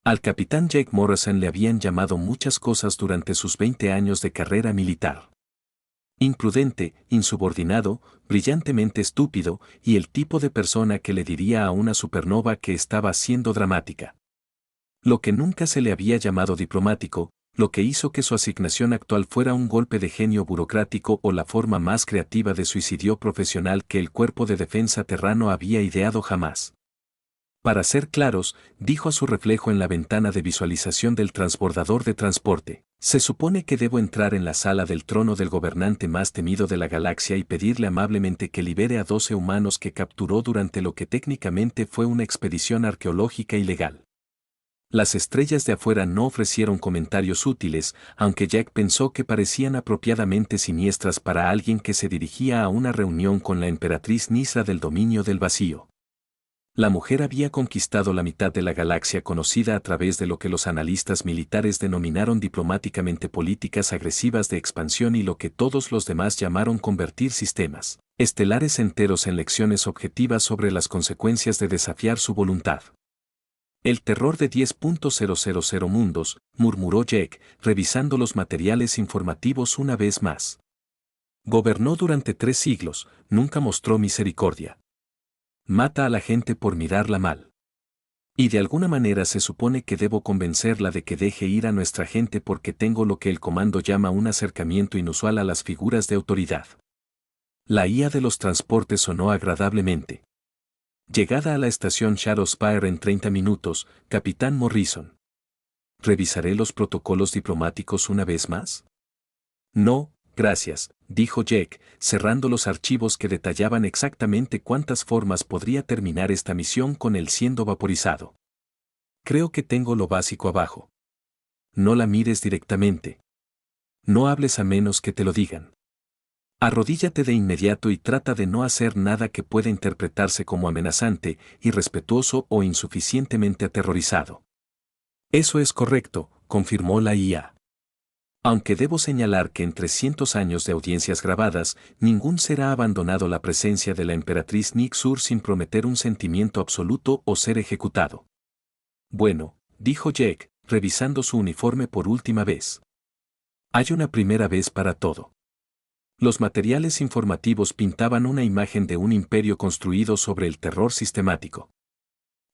Al capitán Jake Morrison le habían llamado muchas cosas durante sus 20 años de carrera militar. Imprudente, insubordinado, brillantemente estúpido y el tipo de persona que le diría a una supernova que estaba siendo dramática. Lo que nunca se le había llamado diplomático, lo que hizo que su asignación actual fuera un golpe de genio burocrático o la forma más creativa de suicidio profesional que el Cuerpo de Defensa Terrano había ideado jamás. Para ser claros, dijo a su reflejo en la ventana de visualización del transbordador de transporte, se supone que debo entrar en la sala del trono del gobernante más temido de la galaxia y pedirle amablemente que libere a 12 humanos que capturó durante lo que técnicamente fue una expedición arqueológica ilegal. Las estrellas de afuera no ofrecieron comentarios útiles, aunque Jack pensó que parecían apropiadamente siniestras para alguien que se dirigía a una reunión con la emperatriz Nisra del dominio del vacío. La mujer había conquistado la mitad de la galaxia conocida a través de lo que los analistas militares denominaron diplomáticamente políticas agresivas de expansión y lo que todos los demás llamaron convertir sistemas estelares enteros en lecciones objetivas sobre las consecuencias de desafiar su voluntad. El terror de 10.000 mundos, murmuró Jack, revisando los materiales informativos una vez más. Gobernó durante 3 siglos, nunca mostró misericordia. Mata a la gente por mirarla mal. Y de alguna manera se supone que debo convencerla de que deje ir a nuestra gente porque tengo lo que el comando llama un acercamiento inusual a las figuras de autoridad. La IA de los transportes sonó agradablemente. Llegada a la estación Shadowspire en 30 minutos, Capitán Morrison. ¿Revisaré los protocolos diplomáticos una vez más? No, gracias, dijo Jack, cerrando los archivos que detallaban exactamente cuántas formas podría terminar esta misión con él siendo vaporizado. Creo que tengo lo básico abajo. No la mires directamente. No hables a menos que te lo digan. Arrodíllate de inmediato y trata de no hacer nada que pueda interpretarse como amenazante, irrespetuoso o insuficientemente aterrorizado. Eso es correcto, confirmó la IA. Aunque debo señalar que en 300 años de audiencias grabadas, ningún ser ha abandonado la presencia de la emperatriz Nick-Sur sin prometer un sentimiento absoluto o ser ejecutado. Bueno, dijo Jack, revisando su uniforme por última vez. Hay una primera vez para todo. Los materiales informativos pintaban una imagen de un imperio construido sobre el terror sistemático.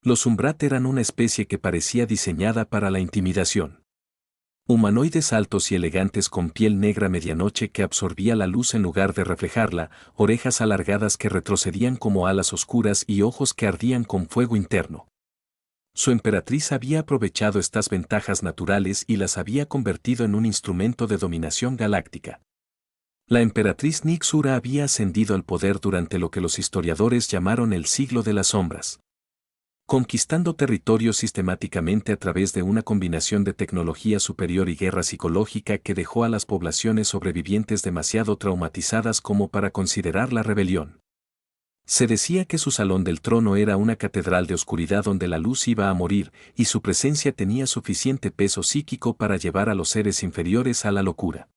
Los Umbrat eran una especie que parecía diseñada para la intimidación. Humanoides altos y elegantes con piel negra medianoche que absorbía la luz en lugar de reflejarla, orejas alargadas que retrocedían como alas oscuras y ojos que ardían con fuego interno. Su emperatriz había aprovechado estas ventajas naturales y las había convertido en un instrumento de dominación galáctica. La emperatriz Nick-Sura había ascendido al poder durante lo que los historiadores llamaron el siglo de las sombras. Conquistando territorios sistemáticamente a través de una combinación de tecnología superior y guerra psicológica que dejó a las poblaciones sobrevivientes demasiado traumatizadas como para considerar la rebelión. Se decía que su salón del trono era una catedral de oscuridad donde la luz iba a morir, y su presencia tenía suficiente peso psíquico para llevar a los seres inferiores a la locura.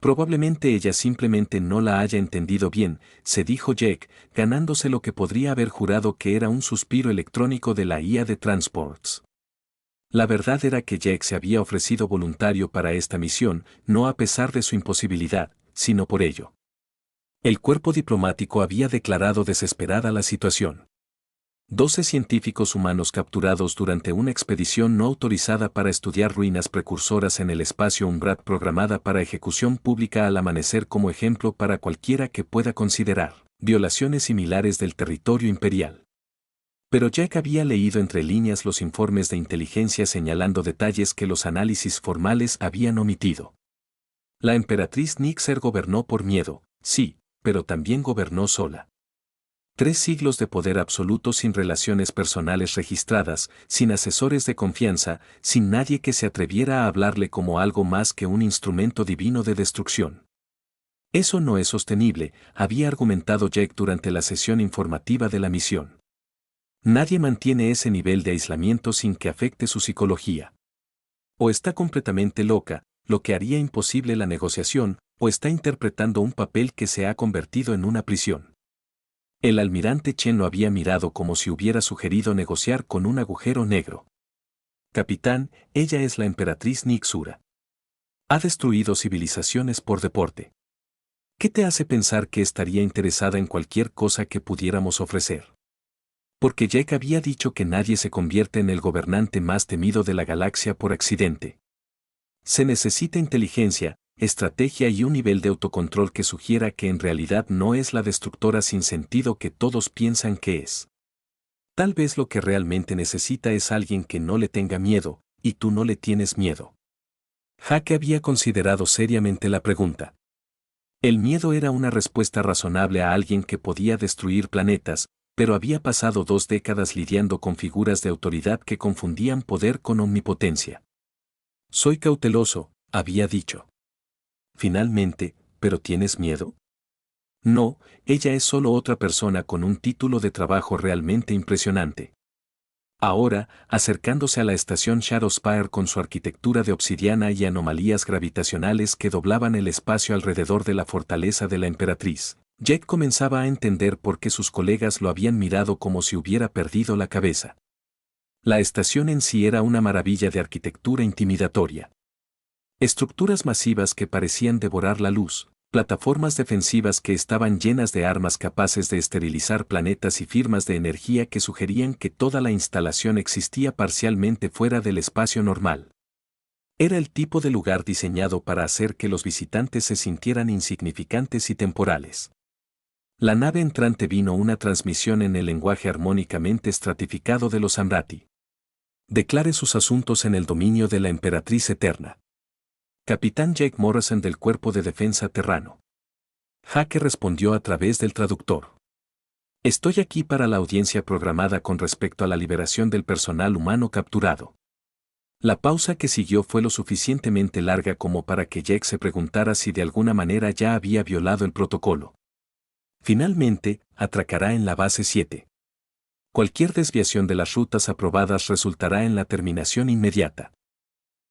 Probablemente ella simplemente no la haya entendido bien, se dijo Jack, ganándose lo que podría haber jurado que era un suspiro electrónico de la IA de Transports. La verdad era que Jack se había ofrecido voluntario para esta misión, no a pesar de su imposibilidad, sino por ello. El cuerpo diplomático había declarado desesperada la situación. 12 científicos humanos capturados durante una expedición no autorizada para estudiar ruinas precursoras en el espacio Umbrat programada para ejecución pública al amanecer como ejemplo para cualquiera que pueda considerar violaciones similares del territorio imperial. Pero Jack había leído entre líneas los informes de inteligencia señalando detalles que los análisis formales habían omitido. La emperatriz Nixer gobernó por miedo, sí, pero también gobernó sola. 3 siglos de poder absoluto sin relaciones personales registradas, sin asesores de confianza, sin nadie que se atreviera a hablarle como algo más que un instrumento divino de destrucción. Eso no es sostenible, había argumentado Jack durante la sesión informativa de la misión. Nadie mantiene ese nivel de aislamiento sin que afecte su psicología. O está completamente loca, lo que haría imposible la negociación, o está interpretando un papel que se ha convertido en una prisión. El almirante Chen lo había mirado como si hubiera sugerido negociar con un agujero negro. Capitán, ella es la emperatriz Nixura. Ha destruido civilizaciones por deporte. ¿Qué te hace pensar que estaría interesada en cualquier cosa que pudiéramos ofrecer? Porque Jack había dicho que nadie se convierte en el gobernante más temido de la galaxia por accidente. Se necesita inteligencia, estrategia y un nivel de autocontrol que sugiera que en realidad no es la destructora sin sentido que todos piensan que es. Tal vez lo que realmente necesita es alguien que no le tenga miedo, y tú no le tienes miedo. Jake había considerado seriamente la pregunta. El miedo era una respuesta razonable a alguien que podía destruir planetas, pero había pasado 2 décadas lidiando con figuras de autoridad que confundían poder con omnipotencia. Soy cauteloso, había dicho. Finalmente, ¿pero tienes miedo? No, ella es solo otra persona con un título de trabajo realmente impresionante. Ahora, acercándose a la estación Shadowspire con su arquitectura de obsidiana y anomalías gravitacionales que doblaban el espacio alrededor de la fortaleza de la emperatriz, Jack comenzaba a entender por qué sus colegas lo habían mirado como si hubiera perdido la cabeza. La estación en sí era una maravilla de arquitectura intimidatoria. Estructuras masivas que parecían devorar la luz, plataformas defensivas que estaban llenas de armas capaces de esterilizar planetas y firmas de energía que sugerían que toda la instalación existía parcialmente fuera del espacio normal. Era el tipo de lugar diseñado para hacer que los visitantes se sintieran insignificantes y temporales. La nave entrante vino una transmisión en el lenguaje armónicamente estratificado de los Amrati. Declare sus asuntos en el dominio de la Emperatriz Eterna. Capitán Jake Morrison del Cuerpo de Defensa Terrano. Jake respondió a través del traductor. Estoy aquí para la audiencia programada con respecto a la liberación del personal humano capturado. La pausa que siguió fue lo suficientemente larga como para que Jake se preguntara si de alguna manera ya había violado el protocolo. Finalmente, atracará en la base 7. Cualquier desviación de las rutas aprobadas resultará en la terminación inmediata.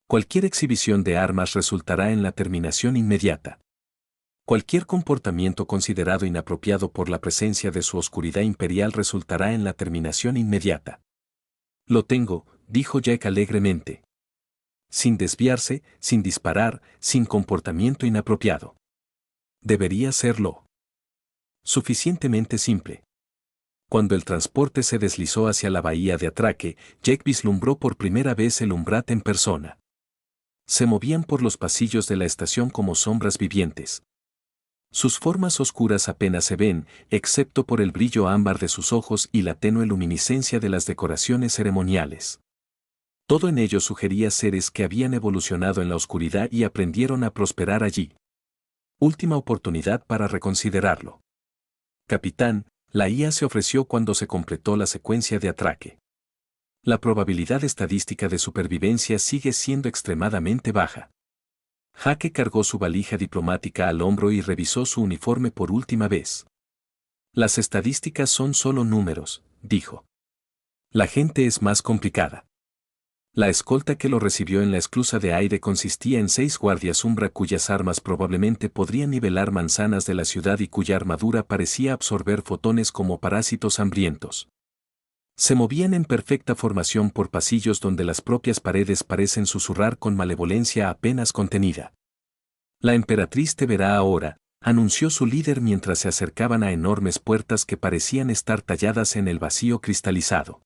Cualquier exhibición de armas resultará en la terminación inmediata. Cualquier comportamiento considerado inapropiado por la presencia de su oscuridad imperial resultará en la terminación inmediata. Lo tengo, dijo Jack alegremente. Sin desviarse, sin disparar, sin comportamiento inapropiado. Debería serlo. Suficientemente simple. Cuando el transporte se deslizó hacia la bahía de atraque, Jack vislumbró por primera vez el Umbrat en persona. Se movían por los pasillos de la estación como sombras vivientes. Sus formas oscuras apenas se ven, excepto por el brillo ámbar de sus ojos y la tenue luminiscencia de las decoraciones ceremoniales. Todo en ello sugería seres que habían evolucionado en la oscuridad y aprendieron a prosperar allí. Última oportunidad para reconsiderarlo. Capitán, la IA se ofreció cuando se completó la secuencia de atraque. La probabilidad estadística de supervivencia sigue siendo extremadamente baja. Jake cargó su valija diplomática al hombro y revisó su uniforme por última vez. Las estadísticas son solo números, dijo. La gente es más complicada. La escolta que lo recibió en la esclusa de aire consistía en 6 guardias Umbra cuyas armas probablemente podrían nivelar manzanas de la ciudad y cuya armadura parecía absorber fotones como parásitos hambrientos. Se movían en perfecta formación por pasillos donde las propias paredes parecen susurrar con malevolencia apenas contenida. La emperatriz te verá ahora, anunció su líder mientras se acercaban a enormes puertas que parecían estar talladas en el vacío cristalizado.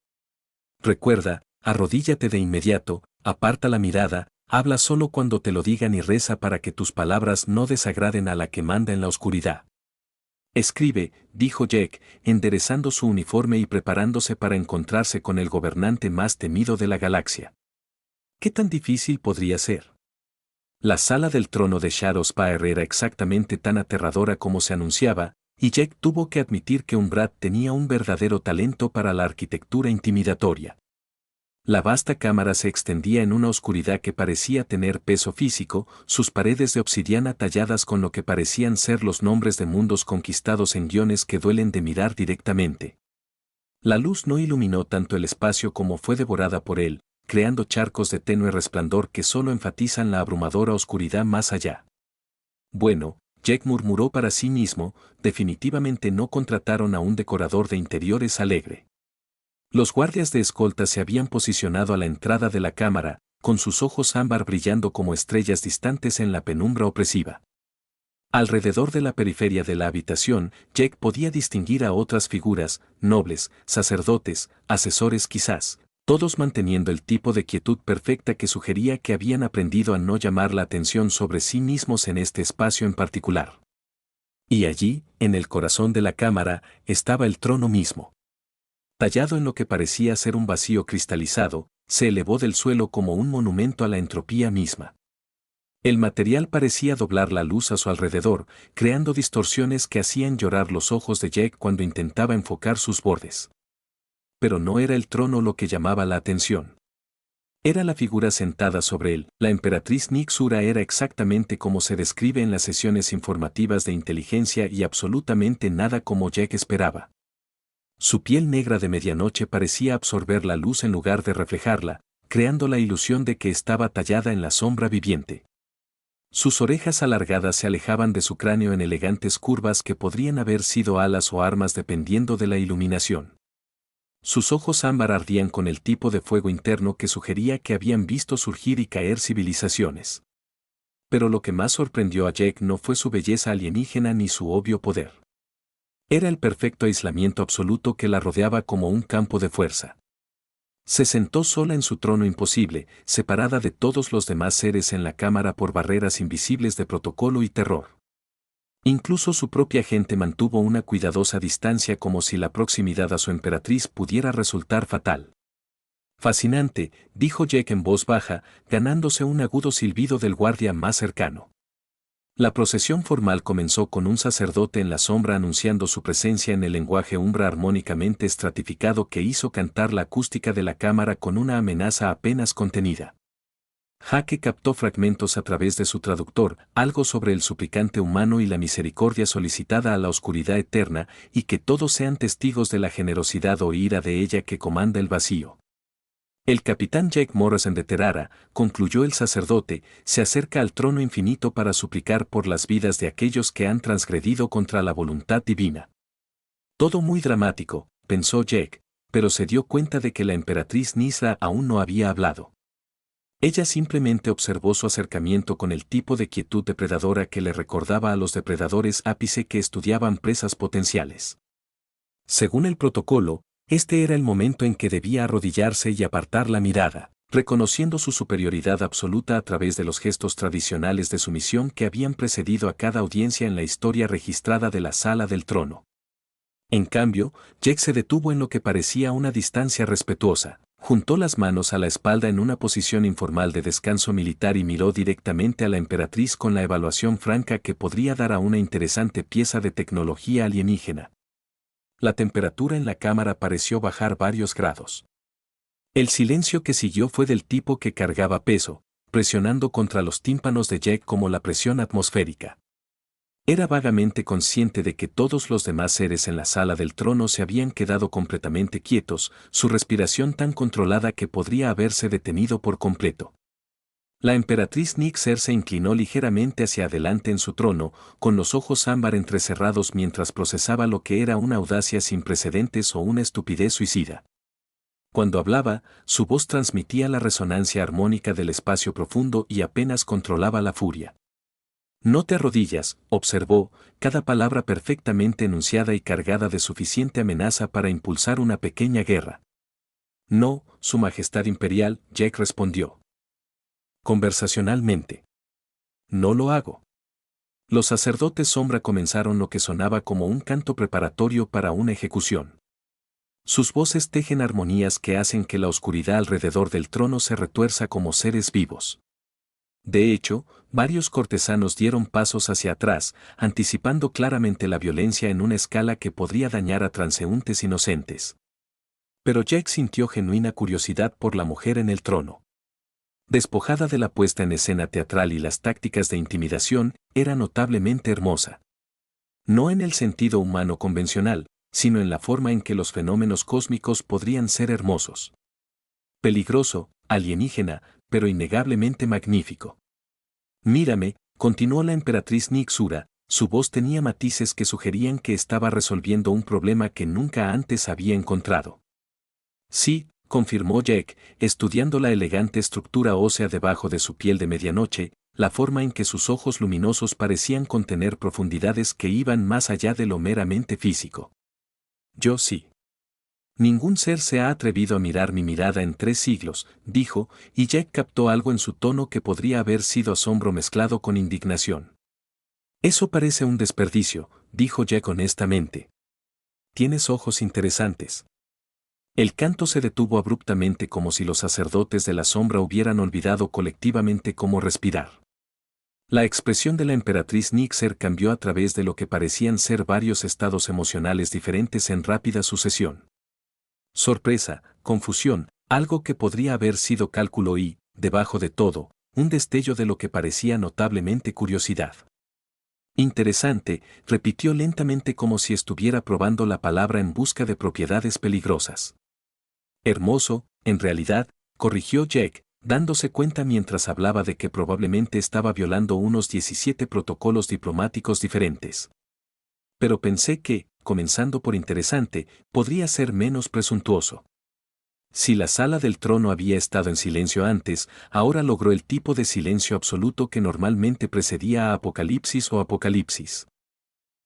Recuerda, arrodíllate de inmediato, aparta la mirada, habla solo cuando te lo digan y reza para que tus palabras no desagraden a la que manda en la oscuridad. Escribe, dijo Jack, enderezando su uniforme y preparándose para encontrarse con el gobernante más temido de la galaxia. ¿Qué tan difícil podría ser? La sala del trono de Shadowspire era exactamente tan aterradora como se anunciaba, y Jack tuvo que admitir que Umbrat tenía un verdadero talento para la arquitectura intimidatoria. La vasta cámara se extendía en una oscuridad que parecía tener peso físico, sus paredes de obsidiana talladas con lo que parecían ser los nombres de mundos conquistados en guiones que duelen de mirar directamente. La luz no iluminó tanto el espacio como fue devorada por él, creando charcos de tenue resplandor que solo enfatizan la abrumadora oscuridad más allá. Bueno, Jack murmuró para sí mismo, definitivamente no contrataron a un decorador de interiores alegre. Los guardias de escolta se habían posicionado a la entrada de la cámara, con sus ojos ámbar brillando como estrellas distantes en la penumbra opresiva. Alrededor de la periferia de la habitación, Jake podía distinguir a otras figuras, nobles, sacerdotes, asesores quizás, todos manteniendo el tipo de quietud perfecta que sugería que habían aprendido a no llamar la atención sobre sí mismos en este espacio en particular. Y allí, en el corazón de la cámara, estaba el trono mismo. Tallado en lo que parecía ser un vacío cristalizado, se elevó del suelo como un monumento a la entropía misma. El material parecía doblar la luz a su alrededor, creando distorsiones que hacían llorar los ojos de Jake cuando intentaba enfocar sus bordes. Pero no era el trono lo que llamaba la atención. Era la figura sentada sobre él. La emperatriz Nixura era exactamente como se describe en las sesiones informativas de inteligencia y absolutamente nada como Jake esperaba. Su piel negra de medianoche parecía absorber la luz en lugar de reflejarla, creando la ilusión de que estaba tallada en la sombra viviente. Sus orejas alargadas se alejaban de su cráneo en elegantes curvas que podrían haber sido alas o armas dependiendo de la iluminación. Sus ojos ámbar ardían con el tipo de fuego interno que sugería que habían visto surgir y caer civilizaciones. Pero lo que más sorprendió a Jake no fue su belleza alienígena ni su obvio poder. Era el perfecto aislamiento absoluto que la rodeaba como un campo de fuerza. Se sentó sola en su trono imposible, separada de todos los demás seres en la cámara por barreras invisibles de protocolo y terror. Incluso su propia gente mantuvo una cuidadosa distancia como si la proximidad a su emperatriz pudiera resultar fatal. Fascinante, dijo Jake en voz baja, ganándose un agudo silbido del guardia más cercano. La procesión formal comenzó con un sacerdote en la sombra anunciando su presencia en el lenguaje umbra armónicamente estratificado que hizo cantar la acústica de la cámara con una amenaza apenas contenida. Jake captó fragmentos a través de su traductor, algo sobre el suplicante humano y la misericordia solicitada a la oscuridad eterna, y que todos sean testigos de la generosidad o ira de ella que comanda el vacío. El capitán Jake Morrison de Terara, concluyó el sacerdote, se acerca al trono infinito para suplicar por las vidas de aquellos que han transgredido contra la voluntad divina. Todo muy dramático, pensó Jake, pero se dio cuenta de que la emperatriz Nisra aún no había hablado. Ella simplemente observó su acercamiento con el tipo de quietud depredadora que le recordaba a los depredadores ápice que estudiaban presas potenciales. Según el protocolo, este era el momento en que debía arrodillarse y apartar la mirada, reconociendo su superioridad absoluta a través de los gestos tradicionales de sumisión que habían precedido a cada audiencia en la historia registrada de la sala del trono. En cambio, Jake se detuvo en lo que parecía una distancia respetuosa, juntó las manos a la espalda en una posición informal de descanso militar y miró directamente a la emperatriz con la evaluación franca que podría dar a una interesante pieza de tecnología alienígena. La temperatura en la cámara pareció bajar varios grados. El silencio que siguió fue del tipo que cargaba peso, presionando contra los tímpanos de Jake como la presión atmosférica. Era vagamente consciente de que todos los demás seres en la sala del trono se habían quedado completamente quietos, su respiración tan controlada que podría haberse detenido por completo. La emperatriz Nixer se inclinó ligeramente hacia adelante en su trono, con los ojos ámbar entrecerrados mientras procesaba lo que era una audacia sin precedentes o una estupidez suicida. Cuando hablaba, su voz transmitía la resonancia armónica del espacio profundo y apenas controlaba la furia. No te arrodillas, observó, cada palabra perfectamente enunciada y cargada de suficiente amenaza para impulsar una pequeña guerra. No, Su Majestad Imperial, Jake respondió. Conversacionalmente. No lo hago. Los sacerdotes sombra comenzaron lo que sonaba como un canto preparatorio para una ejecución. Sus voces tejen armonías que hacen que la oscuridad alrededor del trono se retuerza como seres vivos. De hecho, varios cortesanos dieron pasos hacia atrás, anticipando claramente la violencia en una escala que podría dañar a transeúntes inocentes. Pero Jake sintió genuina curiosidad por la mujer en el trono. Despojada de la puesta en escena teatral y las tácticas de intimidación, era notablemente hermosa. No en el sentido humano convencional, sino en la forma en que los fenómenos cósmicos podrían ser hermosos. Peligroso, alienígena, pero innegablemente magnífico. Mírame, continuó la emperatriz Nixura, su voz tenía matices que sugerían que estaba resolviendo un problema que nunca antes había encontrado. Sí, confirmó Jack, estudiando la elegante estructura ósea debajo de su piel de medianoche, la forma en que sus ojos luminosos parecían contener profundidades que iban más allá de lo meramente físico. Yo sí. Ningún ser se ha atrevido a mirar mi mirada en 3 siglos, dijo, y Jack captó algo en su tono que podría haber sido asombro mezclado con indignación. Eso parece un desperdicio, dijo Jack honestamente. Tienes ojos interesantes. El canto se detuvo abruptamente como si los sacerdotes de la sombra hubieran olvidado colectivamente cómo respirar. La expresión de la emperatriz Nixer cambió a través de lo que parecían ser varios estados emocionales diferentes en rápida sucesión. Sorpresa, confusión, algo que podría haber sido cálculo y, debajo de todo, un destello de lo que parecía notablemente curiosidad. Interesante, repitió lentamente como si estuviera probando la palabra en busca de propiedades peligrosas. Hermoso, en realidad, corrigió Jack, dándose cuenta mientras hablaba de que probablemente estaba violando unos 17 protocolos diplomáticos diferentes. Pero pensé que, comenzando por interesante, podría ser menos presuntuoso. Si la sala del trono había estado en silencio antes, ahora logró el tipo de silencio absoluto que normalmente precedía a Apocalipsis o Apocalipsis.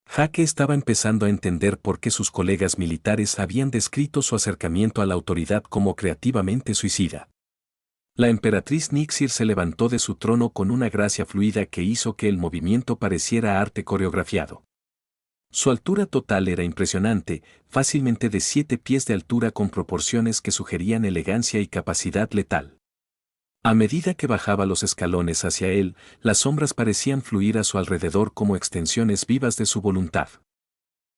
Jaque estaba empezando a entender por qué sus colegas militares habían descrito su acercamiento a la autoridad como creativamente suicida. La emperatriz Nixir se levantó de su trono con una gracia fluida que hizo que el movimiento pareciera arte coreografiado. Su altura total era impresionante, fácilmente de 7 pies de altura con proporciones que sugerían elegancia y capacidad letal. A medida que bajaba los escalones hacia él, las sombras parecían fluir a su alrededor como extensiones vivas de su voluntad.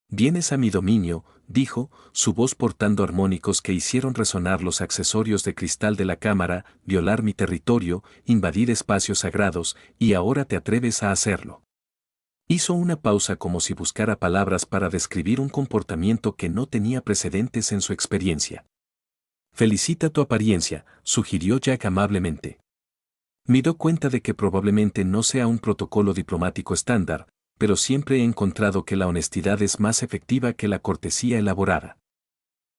«Vienes a mi dominio», dijo, su voz portando armónicos que hicieron resonar los accesorios de cristal de la cámara, violar mi territorio, invadir espacios sagrados, y ahora te atreves a hacerlo. Hizo una pausa como si buscara palabras para describir un comportamiento que no tenía precedentes en su experiencia. «Felicita tu apariencia», sugirió Jack amablemente. Me doy cuenta de que probablemente no sea un protocolo diplomático estándar, pero siempre he encontrado que la honestidad es más efectiva que la cortesía elaborada.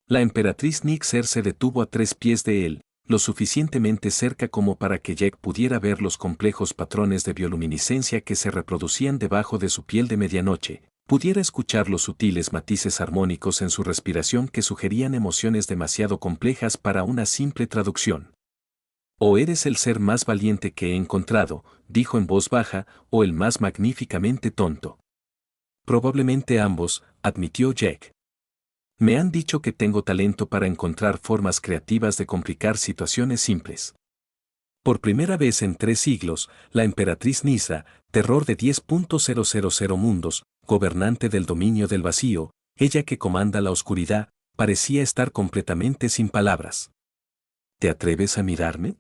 La emperatriz Nixer se detuvo a 3 pies de él, lo suficientemente cerca como para que Jack pudiera ver los complejos patrones de bioluminiscencia que se reproducían debajo de su piel de medianoche, pudiera escuchar los sutiles matices armónicos en su respiración que sugerían emociones demasiado complejas para una simple traducción. «O eres el ser más valiente que he encontrado», dijo en voz baja, «o el más magníficamente tonto». «Probablemente ambos», admitió Jack. «Me han dicho que tengo talento para encontrar formas creativas de complicar situaciones simples». Por primera vez en 3 siglos, la emperatriz Nisa, terror de 10.000 mundos, gobernante del dominio del vacío, ella que comanda la oscuridad, parecía estar completamente sin palabras. «¿Te atreves a mirarme?».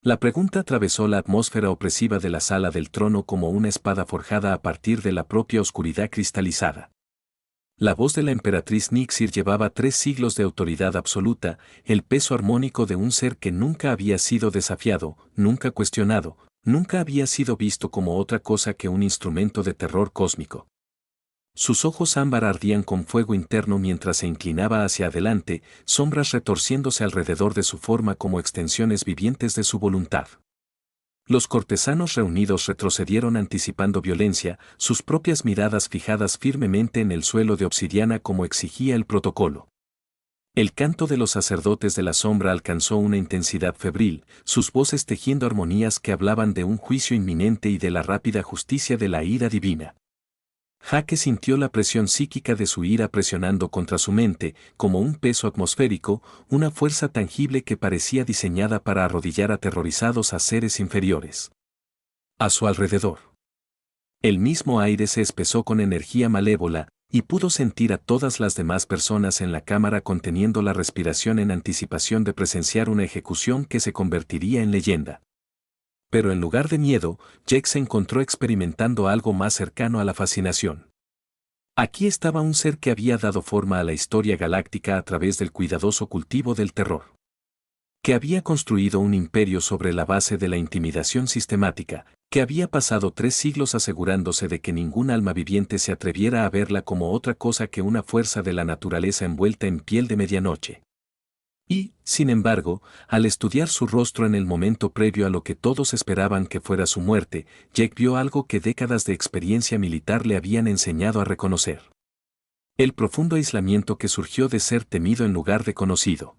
La pregunta atravesó la atmósfera opresiva de la sala del trono como una espada forjada a partir de la propia oscuridad cristalizada. La voz de la emperatriz Nixir llevaba 3 siglos de autoridad absoluta, el peso armónico de un ser que nunca había sido desafiado, nunca cuestionado, nunca había sido visto como otra cosa que un instrumento de terror cósmico. Sus ojos ámbar ardían con fuego interno mientras se inclinaba hacia adelante, sombras retorciéndose alrededor de su forma como extensiones vivientes de su voluntad. Los cortesanos reunidos retrocedieron anticipando violencia, sus propias miradas fijadas firmemente en el suelo de obsidiana como exigía el protocolo. El canto de los sacerdotes de la sombra alcanzó una intensidad febril, sus voces tejiendo armonías que hablaban de un juicio inminente y de la rápida justicia de la ira divina. Jaque sintió la presión psíquica de su ira presionando contra su mente, como un peso atmosférico, una fuerza tangible que parecía diseñada para arrodillar aterrorizados a seres inferiores. A su alrededor. El mismo aire se espesó con energía malévola, y pudo sentir a todas las demás personas en la cámara conteniendo la respiración en anticipación de presenciar una ejecución que se convertiría en leyenda. Pero en lugar de miedo, Jack se encontró experimentando algo más cercano a la fascinación. Aquí estaba un ser que había dado forma a la historia galáctica a través del cuidadoso cultivo del terror. Que había construido un imperio sobre la base de la intimidación sistemática, que había pasado 3 siglos asegurándose de que ningún alma viviente se atreviera a verla como otra cosa que una fuerza de la naturaleza envuelta en piel de medianoche. Y, sin embargo, al estudiar su rostro en el momento previo a lo que todos esperaban que fuera su muerte, Jake vio algo que décadas de experiencia militar le habían enseñado a reconocer. El profundo aislamiento que surgió de ser temido en lugar de conocido.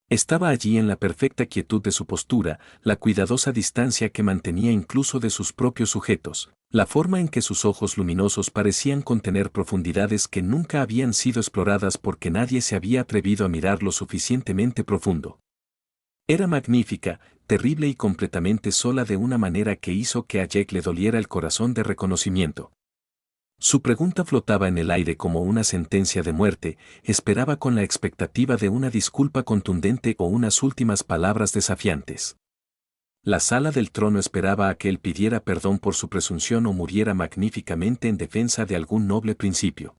Estaba allí en la perfecta quietud de su postura, la cuidadosa distancia que mantenía incluso de sus propios sujetos, la forma en que sus ojos luminosos parecían contener profundidades que nunca habían sido exploradas porque nadie se había atrevido a mirar lo suficientemente profundo. Era magnífica, terrible y completamente sola de una manera que hizo que a Jake le doliera el corazón de reconocimiento. Su pregunta flotaba en el aire como una sentencia de muerte, esperaba con la expectativa de una disculpa contundente o unas últimas palabras desafiantes. La sala del trono esperaba a que él pidiera perdón por su presunción o muriera magníficamente en defensa de algún noble principio.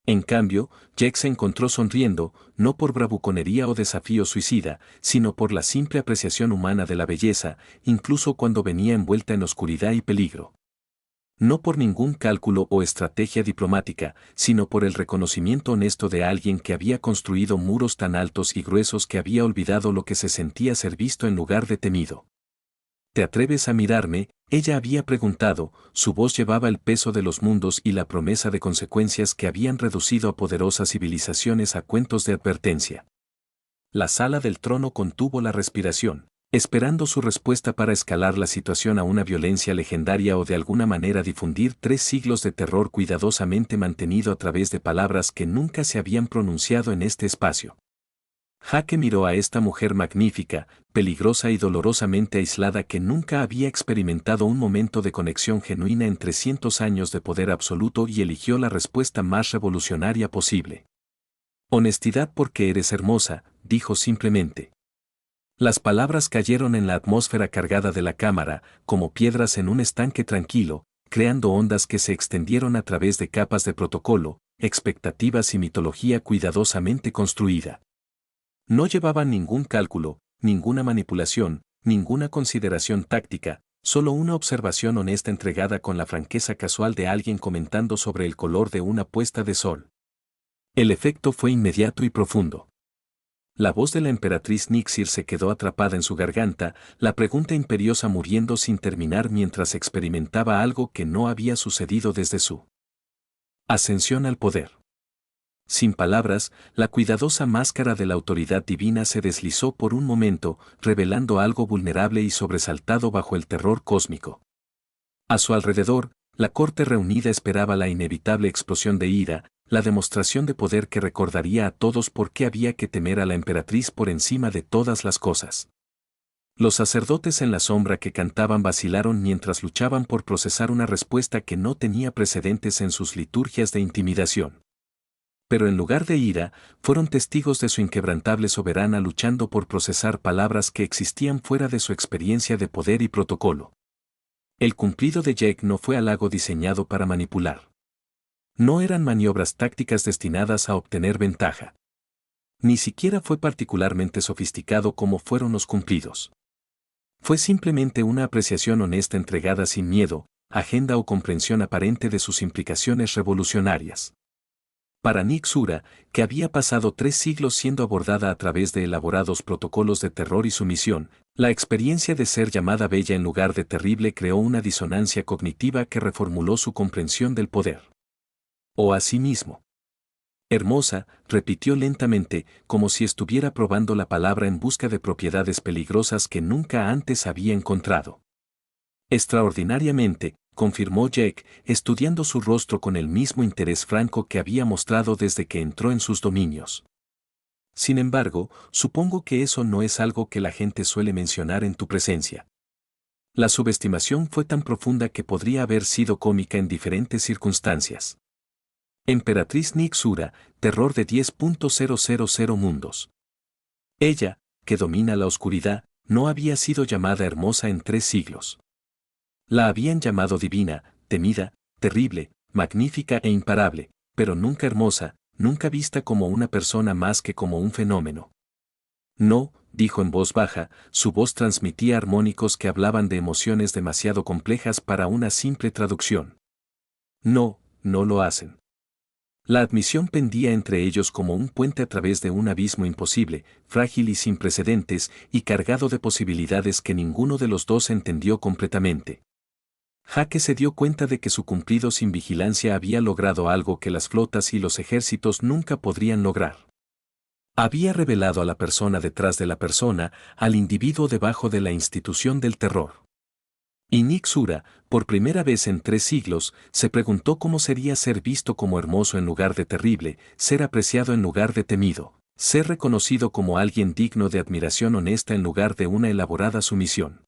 En cambio, Jake se encontró sonriendo, no por bravuconería o desafío suicida, sino por la simple apreciación humana de la belleza, incluso cuando venía envuelta en oscuridad y peligro. No por ningún cálculo o estrategia diplomática, sino por el reconocimiento honesto de alguien que había construido muros tan altos y gruesos que había olvidado lo que se sentía ser visto en lugar de temido. ¿Te atreves a mirarme?, ella había preguntado, su voz llevaba el peso de los mundos y la promesa de consecuencias que habían reducido a poderosas civilizaciones a cuentos de advertencia. La sala del trono contuvo la respiración, esperando su respuesta para escalar la situación a una violencia legendaria o de alguna manera difundir 3 siglos de terror cuidadosamente mantenido a través de palabras que nunca se habían pronunciado en este espacio. Jake miró a esta mujer magnífica, peligrosa y dolorosamente aislada que nunca había experimentado un momento de conexión genuina en 300 años de poder absoluto y eligió la respuesta más revolucionaria posible. Honestidad porque eres hermosa, dijo simplemente. Las palabras cayeron en la atmósfera cargada de la cámara, como piedras en un estanque tranquilo, creando ondas que se extendieron a través de capas de protocolo, expectativas y mitología cuidadosamente construida. No llevaban ningún cálculo, ninguna manipulación, ninguna consideración táctica, solo una observación honesta entregada con la franqueza casual de alguien comentando sobre el color de una puesta de sol. El efecto fue inmediato y profundo. La voz de la emperatriz Nixir se quedó atrapada en su garganta, la pregunta imperiosa muriendo sin terminar mientras experimentaba algo que no había sucedido desde su ascensión al poder. Sin palabras, la cuidadosa máscara de la autoridad divina se deslizó por un momento, revelando algo vulnerable y sobresaltado bajo el terror cósmico. A su alrededor, la corte reunida esperaba la inevitable explosión de ira, la demostración de poder que recordaría a todos por qué había que temer a la emperatriz por encima de todas las cosas. Los sacerdotes en la sombra que cantaban vacilaron mientras luchaban por procesar una respuesta que no tenía precedentes en sus liturgias de intimidación. Pero en lugar de ira, fueron testigos de su inquebrantable soberana luchando por procesar palabras que existían fuera de su experiencia de poder y protocolo. El cumplido de Jake no fue halago diseñado para manipular. No eran maniobras tácticas destinadas a obtener ventaja. Ni siquiera fue particularmente sofisticado como fueron los cumplidos. Fue simplemente una apreciación honesta entregada sin miedo, agenda o comprensión aparente de sus implicaciones revolucionarias. Para Nixura, que había pasado 3 siglos siendo abordada a través de elaborados protocolos de terror y sumisión, la experiencia de ser llamada bella en lugar de terrible creó una disonancia cognitiva que reformuló su comprensión del poder. O asimismo. Hermosa, repitió lentamente, como si estuviera probando la palabra en busca de propiedades peligrosas que nunca antes había encontrado. Extraordinariamente, confirmó Jake, estudiando su rostro con el mismo interés franco que había mostrado desde que entró en sus dominios. Sin embargo, supongo que eso no es algo que la gente suele mencionar en tu presencia. La subestimación fue tan profunda que podría haber sido cómica en diferentes circunstancias. Emperatriz Nixura, terror de 10.000 mundos. Ella, que domina la oscuridad, no había sido llamada hermosa en 3 siglos. La habían llamado divina, temida, terrible, magnífica e imparable, pero nunca hermosa, nunca vista como una persona más que como un fenómeno. No, dijo en voz baja, su voz transmitía armónicos que hablaban de emociones demasiado complejas para una simple traducción. No, no lo hacen. La admisión pendía entre ellos como un puente a través de un abismo imposible, frágil y sin precedentes, y cargado de posibilidades que ninguno de los dos entendió completamente. Jake se dio cuenta de que su cumplido sin vigilancia había logrado algo que las flotas y los ejércitos nunca podrían lograr. Había revelado a la persona detrás de la persona, al individuo debajo de la institución del terror. Y Nick Sura, por primera vez en 3 siglos, se preguntó cómo sería ser visto como hermoso en lugar de terrible, ser apreciado en lugar de temido, ser reconocido como alguien digno de admiración honesta en lugar de una elaborada sumisión.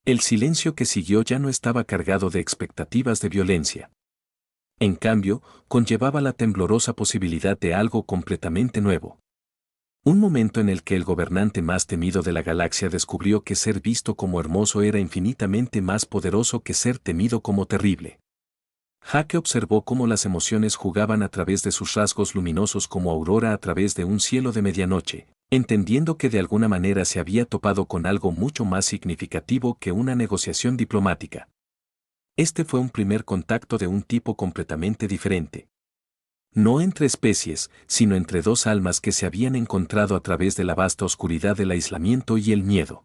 El silencio que siguió ya no estaba cargado de expectativas de violencia. En cambio, conllevaba la temblorosa posibilidad de algo completamente nuevo. Un momento en el que el gobernante más temido de la galaxia descubrió que ser visto como hermoso era infinitamente más poderoso que ser temido como terrible. Jake observó cómo las emociones jugaban a través de sus rasgos luminosos como aurora a través de un cielo de medianoche, entendiendo que de alguna manera se había topado con algo mucho más significativo que una negociación diplomática. Este fue un primer contacto de un tipo completamente diferente. No entre especies, sino entre dos almas que se habían encontrado a través de la vasta oscuridad del aislamiento y el miedo.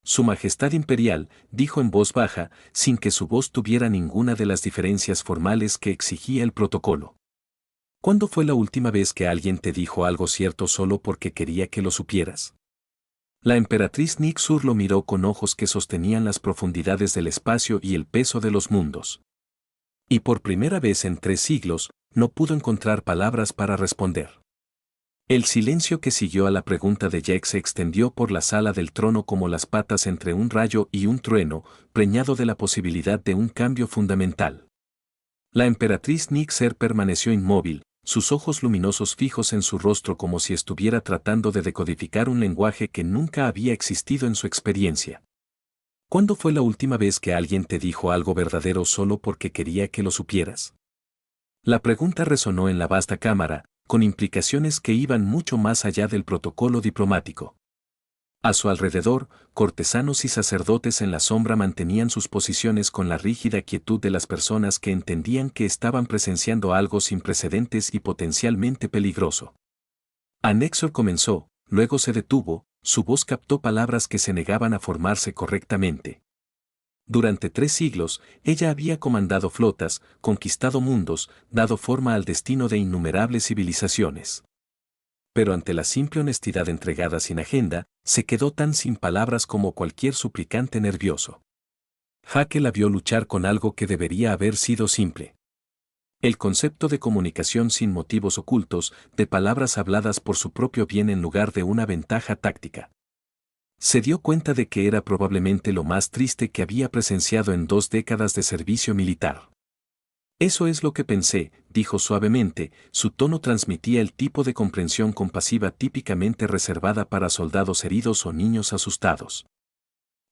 Su Majestad Imperial, dijo en voz baja, sin que su voz tuviera ninguna de las diferencias formales que exigía el protocolo. ¿Cuándo fue la última vez que alguien te dijo algo cierto solo porque quería que lo supieras? La emperatriz Nick-Sur lo miró con ojos que sostenían las profundidades del espacio y el peso de los mundos. Y por primera vez en 3 siglos, no pudo encontrar palabras para responder. El silencio que siguió a la pregunta de Jake se extendió por la sala del trono como las patas entre un rayo y un trueno, preñado de la posibilidad de un cambio fundamental. La emperatriz Nick-Ser permaneció inmóvil, sus ojos luminosos fijos en su rostro como si estuviera tratando de decodificar un lenguaje que nunca había existido en su experiencia. ¿Cuándo fue la última vez que alguien te dijo algo verdadero solo porque quería que lo supieras? La pregunta resonó en la vasta cámara, con implicaciones que iban mucho más allá del protocolo diplomático. A su alrededor, cortesanos y sacerdotes en la sombra mantenían sus posiciones con la rígida quietud de las personas que entendían que estaban presenciando algo sin precedentes y potencialmente peligroso. Anexor comenzó, luego se detuvo, su voz captó palabras que se negaban a formarse correctamente. Durante 3 siglos, ella había comandado flotas, conquistado mundos, dado forma al destino de innumerables civilizaciones. Pero ante la simple honestidad entregada sin agenda, se quedó tan sin palabras como cualquier suplicante nervioso. Jake la vio luchar con algo que debería haber sido simple. El concepto de comunicación sin motivos ocultos, de palabras habladas por su propio bien en lugar de una ventaja táctica. Se dio cuenta de que era probablemente lo más triste que había presenciado en 2 décadas de servicio militar. Eso es lo que pensé, dijo suavemente, su tono transmitía el tipo de comprensión compasiva típicamente reservada para soldados heridos o niños asustados.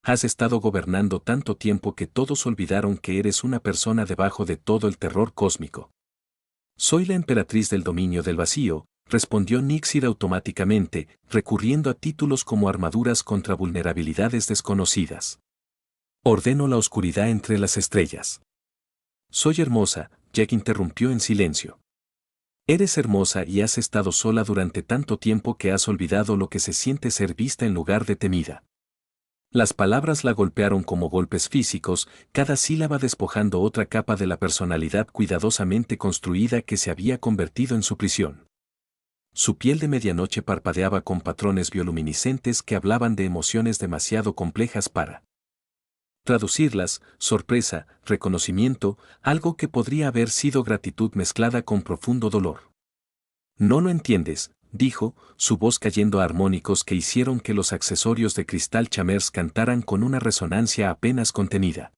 Has estado gobernando tanto tiempo que todos olvidaron que eres una persona debajo de todo el terror cósmico. Soy la emperatriz del dominio del vacío, respondió Nixir automáticamente, recurriendo a títulos como armaduras contra vulnerabilidades desconocidas. Ordeno la oscuridad entre las estrellas. Soy hermosa, Jack interrumpió en silencio. Eres hermosa y has estado sola durante tanto tiempo que has olvidado lo que se siente ser vista en lugar de temida. Las palabras la golpearon como golpes físicos, cada sílaba despojando otra capa de la personalidad cuidadosamente construida que se había convertido en su prisión. Su piel de medianoche parpadeaba con patrones bioluminiscentes que hablaban de emociones demasiado complejas para traducirlas: sorpresa, reconocimiento, algo que podría haber sido gratitud mezclada con profundo dolor. No lo entiendes, dijo, su voz cayendo a armónicos que hicieron que los accesorios de cristal Chamers cantaran con una resonancia apenas contenida.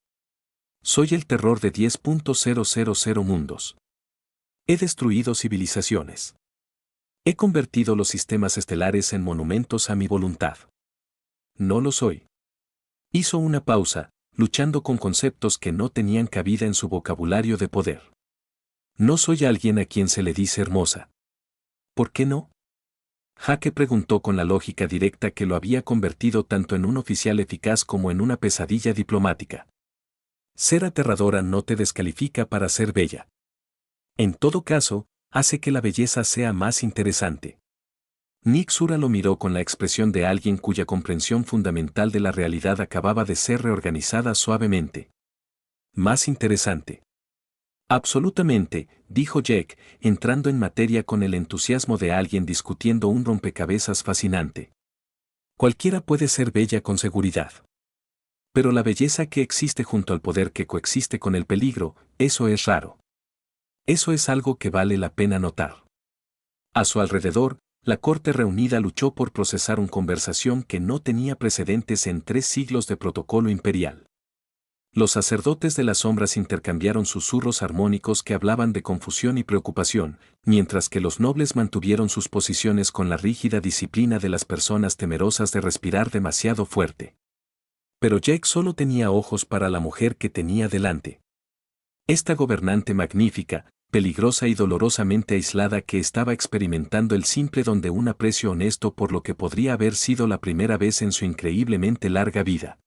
Soy el terror de 10.000 mundos. He destruido civilizaciones. He convertido los sistemas estelares en monumentos a mi voluntad. No lo soy. Hizo una pausa, luchando con conceptos que no tenían cabida en su vocabulario de poder. No soy alguien a quien se le dice hermosa. ¿Por qué no? Jake preguntó con la lógica directa que lo había convertido tanto en un oficial eficaz como en una pesadilla diplomática. Ser aterradora no te descalifica para ser bella. En todo caso, hace que la belleza sea más interesante. Nick Sura lo miró con la expresión de alguien cuya comprensión fundamental de la realidad acababa de ser reorganizada suavemente. Más interesante. Absolutamente, dijo Jack, entrando en materia con el entusiasmo de alguien discutiendo un rompecabezas fascinante. Cualquiera puede ser bella con seguridad. Pero la belleza que existe junto al poder que coexiste con el peligro, eso es raro. Eso es algo que vale la pena notar. A su alrededor, la corte reunida luchó por procesar una conversación que no tenía precedentes en 3 siglos de protocolo imperial. Los sacerdotes de las sombras intercambiaron susurros armónicos que hablaban de confusión y preocupación, mientras que los nobles mantuvieron sus posiciones con la rígida disciplina de las personas temerosas de respirar demasiado fuerte. Pero Jack solo tenía ojos para la mujer que tenía delante. Esta gobernante magnífica, peligrosa y dolorosamente aislada que estaba experimentando el simple don de un aprecio honesto por lo que podría haber sido la primera vez en su increíblemente larga vida.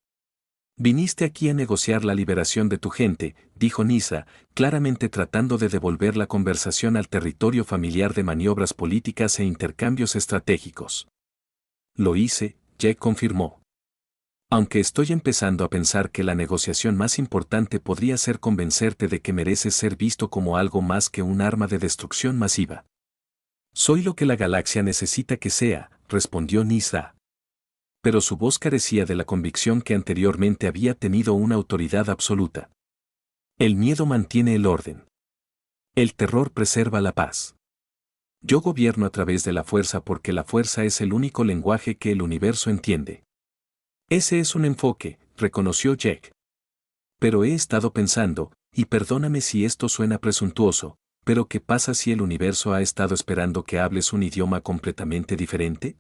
Viniste aquí a negociar la liberación de tu gente, dijo Nyssa, claramente tratando de devolver la conversación al territorio familiar de maniobras políticas e intercambios estratégicos. Lo hice, Jack confirmó. Aunque estoy empezando a pensar que la negociación más importante podría ser convencerte de que mereces ser visto como algo más que un arma de destrucción masiva. Soy lo que la galaxia necesita que sea, respondió Nyssa. Pero su voz carecía de la convicción que anteriormente había tenido una autoridad absoluta. El miedo mantiene el orden. El terror preserva la paz. Yo gobierno a través de la fuerza porque la fuerza es el único lenguaje que el universo entiende. Ese es un enfoque, reconoció Jack. Pero he estado pensando, y perdóname si esto suena presuntuoso, pero ¿qué pasa si el universo ha estado esperando que hables un idioma completamente diferente?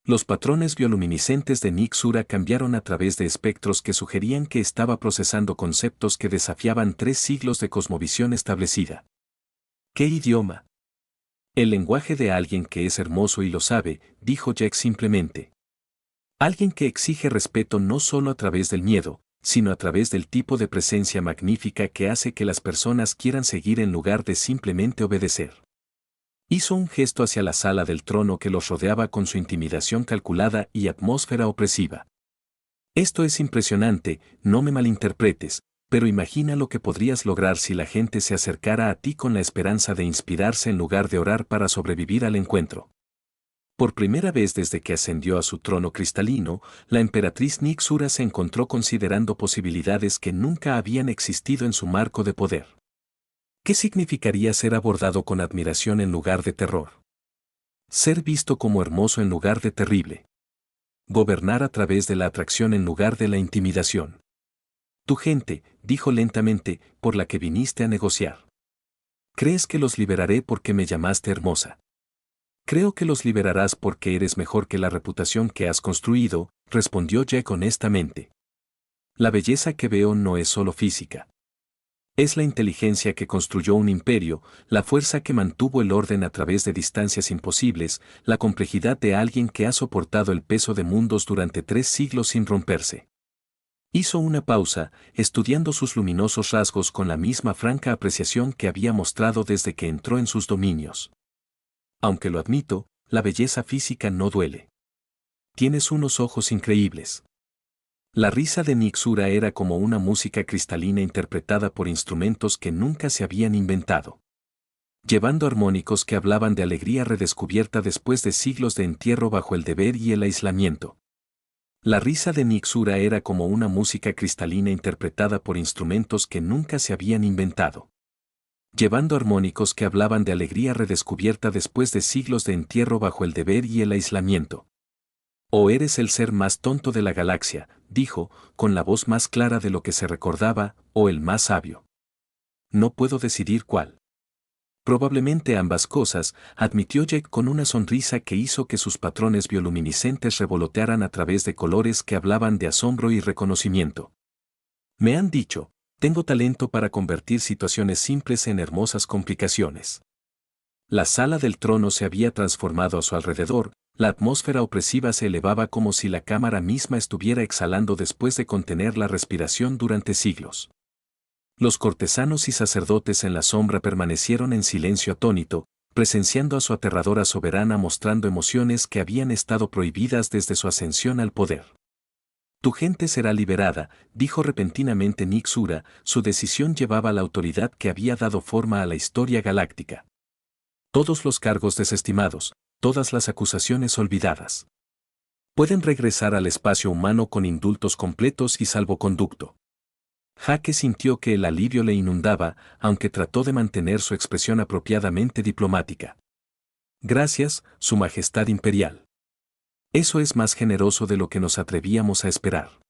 Los patrones bioluminiscentes de Nick Sura cambiaron a través de espectros que sugerían que estaba procesando conceptos que desafiaban 3 siglos de cosmovisión establecida. ¿Qué idioma? El lenguaje de alguien que es hermoso y lo sabe, dijo Jack simplemente. Alguien que exige respeto no solo a través del miedo, sino a través del tipo de presencia magnífica que hace que las personas quieran seguir en lugar de simplemente obedecer. Hizo un gesto hacia la sala del trono que los rodeaba con su intimidación calculada y atmósfera opresiva. Esto es impresionante, no me malinterpretes, pero imagina lo que podrías lograr si la gente se acercara a ti con la esperanza de inspirarse en lugar de orar para sobrevivir al encuentro. Por primera vez desde que ascendió a su trono cristalino, la emperatriz Nick Sura se encontró considerando posibilidades que nunca habían existido en su marco de poder. ¿Qué significaría ser abordado con admiración en lugar de terror? Ser visto como hermoso en lugar de terrible. Gobernar a través de la atracción en lugar de la intimidación. Tu gente, dijo lentamente, por la que viniste a negociar. ¿Crees que los liberaré porque me llamaste hermosa? Creo que los liberarás porque eres mejor que la reputación que has construido, respondió Jack honestamente. La belleza que veo no es solo física. Es la inteligencia que construyó un imperio, la fuerza que mantuvo el orden a través de distancias imposibles, la complejidad de alguien que ha soportado el peso de mundos durante 3 siglos sin romperse. Hizo una pausa, estudiando sus luminosos rasgos con la misma franca apreciación que había mostrado desde que entró en sus dominios. Aunque lo admito, la belleza física no duele. Tienes unos ojos increíbles. La risa de Nick Sura era como una música cristalina interpretada por instrumentos que nunca se habían inventado. Llevando armónicos que hablaban de alegría redescubierta después de siglos de entierro bajo el deber y el aislamiento. La risa de Nick Sura era como una música cristalina interpretada por instrumentos que nunca se habían inventado. Llevando armónicos que hablaban de alegría redescubierta después de siglos de entierro bajo el deber y el aislamiento. O eres el ser más tonto de la galaxia, dijo, con la voz más clara de lo que se recordaba, o el más sabio. No puedo decidir cuál. Probablemente ambas cosas, admitió Jack con una sonrisa que hizo que sus patrones bioluminiscentes revolotearan a través de colores que hablaban de asombro y reconocimiento. Me han dicho, tengo talento para convertir situaciones simples en hermosas complicaciones. La sala del trono se había transformado a su alrededor, la atmósfera opresiva se elevaba como si la cámara misma estuviera exhalando después de contener la respiración durante siglos. Los cortesanos y sacerdotes en la sombra permanecieron en silencio atónito, presenciando a su aterradora soberana mostrando emociones que habían estado prohibidas desde su ascensión al poder. Tu gente será liberada, dijo repentinamente Nixura, su decisión llevaba la autoridad que había dado forma a la historia galáctica. Todos los cargos desestimados, todas las acusaciones olvidadas. Pueden regresar al espacio humano con indultos completos y salvoconducto. Jake sintió que el alivio le inundaba, aunque trató de mantener su expresión apropiadamente diplomática. Gracias, Su Majestad Imperial. Eso es más generoso de lo que nos atrevíamos a esperar.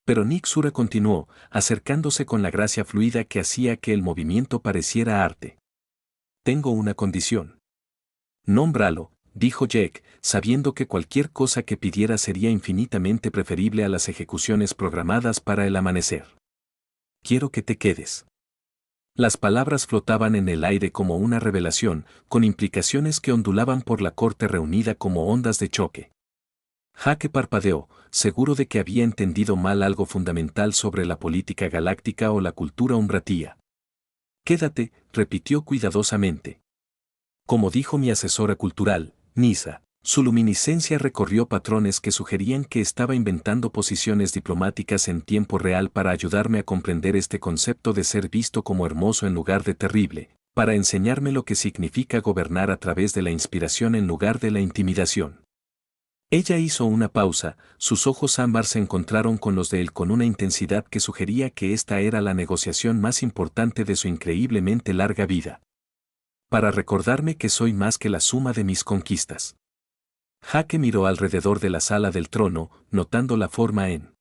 Pero Nixura continuó, acercándose con la gracia fluida que hacía que el movimiento pareciera arte. Tengo una condición. Nómbralo, dijo Jack, sabiendo que cualquier cosa que pidiera sería infinitamente preferible a las ejecuciones programadas para el amanecer. Quiero que te quedes. Las palabras flotaban en el aire como una revelación, con implicaciones que ondulaban por la corte reunida como ondas de choque. Jake parpadeó, seguro de que había entendido mal algo fundamental sobre la política galáctica o la cultura umbratía. Quédate, repitió cuidadosamente. Como dijo mi asesora cultural, Nisa, su luminiscencia recorrió patrones que sugerían que estaba inventando posiciones diplomáticas en tiempo real para ayudarme a comprender este concepto de ser visto como hermoso en lugar de terrible, para enseñarme lo que significa gobernar a través de la inspiración en lugar de la intimidación. Ella hizo una pausa, sus ojos ámbar se encontraron con los de él con una intensidad que sugería que esta era la negociación más importante de su increíblemente larga vida. Para recordarme que soy más que la suma de mis conquistas. Jake miró alrededor de la sala del trono, notando la forma en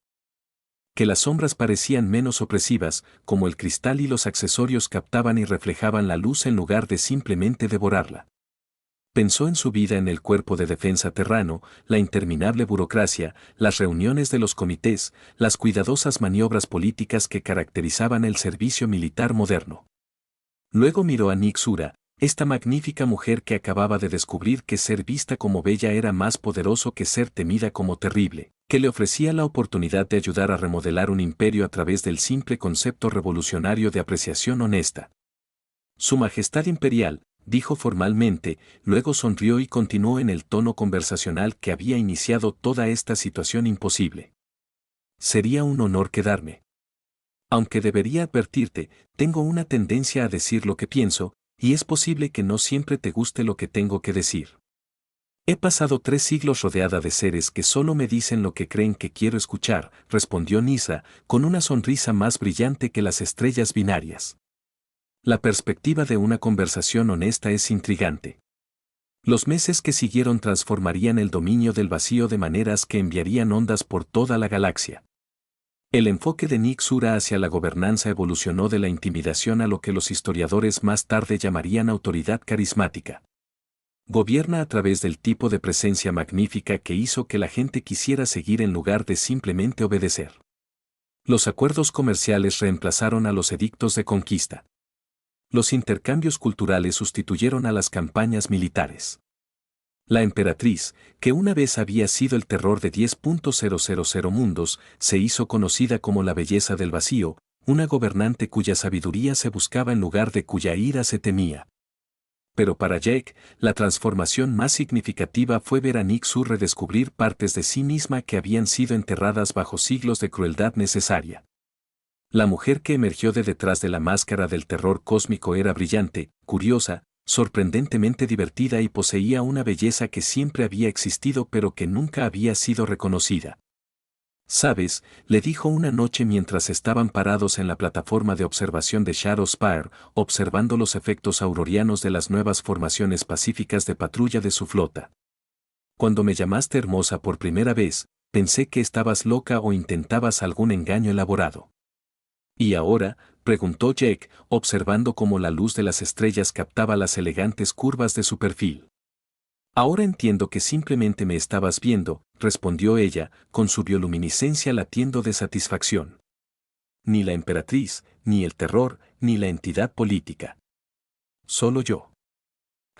que las sombras parecían menos opresivas, como el cristal y los accesorios captaban y reflejaban la luz en lugar de simplemente devorarla. Pensó en su vida en el cuerpo de defensa terrano, la interminable burocracia, las reuniones de los comités, las cuidadosas maniobras políticas que caracterizaban el servicio militar moderno. Luego miró a Nixura, esta magnífica mujer que acababa de descubrir que ser vista como bella era más poderoso que ser temida como terrible, que le ofrecía la oportunidad de ayudar a remodelar un imperio a través del simple concepto revolucionario de apreciación honesta. Su Majestad Imperial, dijo formalmente, luego sonrió y continuó en el tono conversacional que había iniciado toda esta situación imposible. Sería un honor quedarme. Aunque debería advertirte, tengo una tendencia a decir lo que pienso, y es posible que no siempre te guste lo que tengo que decir. He pasado 3 siglos rodeada de seres que solo me dicen lo que creen que quiero escuchar, respondió Nisa, con una sonrisa más brillante que las estrellas binarias. La perspectiva de una conversación honesta es intrigante. Los meses que siguieron transformarían el dominio del vacío de maneras que enviarían ondas por toda la galaxia. El enfoque de Nixura hacia la gobernanza evolucionó de la intimidación a lo que los historiadores más tarde llamarían autoridad carismática. Gobierna a través del tipo de presencia magnífica que hizo que la gente quisiera seguir en lugar de simplemente obedecer. Los acuerdos comerciales reemplazaron a los edictos de conquista. Los intercambios culturales sustituyeron a las campañas militares. La emperatriz, que una vez había sido el terror de 10.000 mundos, se hizo conocida como la belleza del vacío, una gobernante cuya sabiduría se buscaba en lugar de cuya ira se temía. Pero para Jake, la transformación más significativa fue ver a Nixur redescubrir partes de sí misma que habían sido enterradas bajo siglos de crueldad necesaria. La mujer que emergió de detrás de la máscara del terror cósmico era brillante, curiosa, sorprendentemente divertida y poseía una belleza que siempre había existido pero que nunca había sido reconocida. «Sabes», le dijo una noche mientras estaban parados en la plataforma de observación de Shadow Spire, observando los efectos aurorianos de las nuevas formaciones pacíficas de patrulla de su flota. «Cuando me llamaste hermosa por primera vez, pensé que estabas loca o intentabas algún engaño elaborado». «¿Y ahora?», preguntó Jake, observando cómo la luz de las estrellas captaba las elegantes curvas de su perfil. «Ahora entiendo que simplemente me estabas viendo», respondió ella, con su bioluminiscencia latiendo de satisfacción. «Ni la emperatriz, ni el terror, ni la entidad política. Solo yo».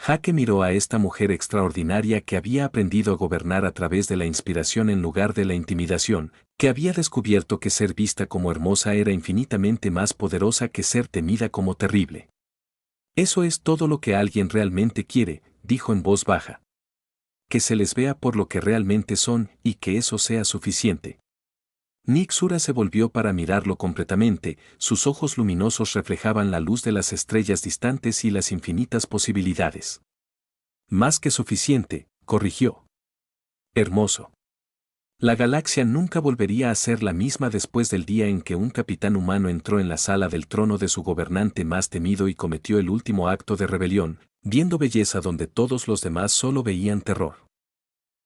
Jake miró a esta mujer extraordinaria que había aprendido a gobernar a través de la inspiración en lugar de la intimidación, que había descubierto que ser vista como hermosa era infinitamente más poderosa que ser temida como terrible. Eso es todo lo que alguien realmente quiere, dijo en voz baja. Que se les vea por lo que realmente son y que eso sea suficiente. Nick Sura se volvió para mirarlo completamente, sus ojos luminosos reflejaban la luz de las estrellas distantes y las infinitas posibilidades. Más que suficiente, corrigió. Hermoso. La galaxia nunca volvería a ser la misma después del día en que un capitán humano entró en la sala del trono de su gobernante más temido y cometió el último acto de rebelión, viendo belleza donde todos los demás solo veían terror.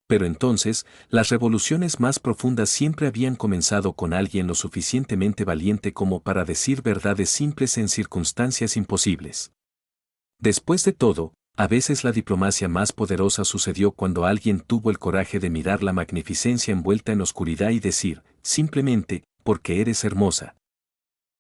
Pero entonces, las revoluciones más profundas siempre habían comenzado con alguien lo suficientemente valiente como para decir verdades simples en circunstancias imposibles. Después de todo, a veces la diplomacia más poderosa sucedió cuando alguien tuvo el coraje de mirar la magnificencia envuelta en oscuridad y decir, simplemente, porque eres hermosa,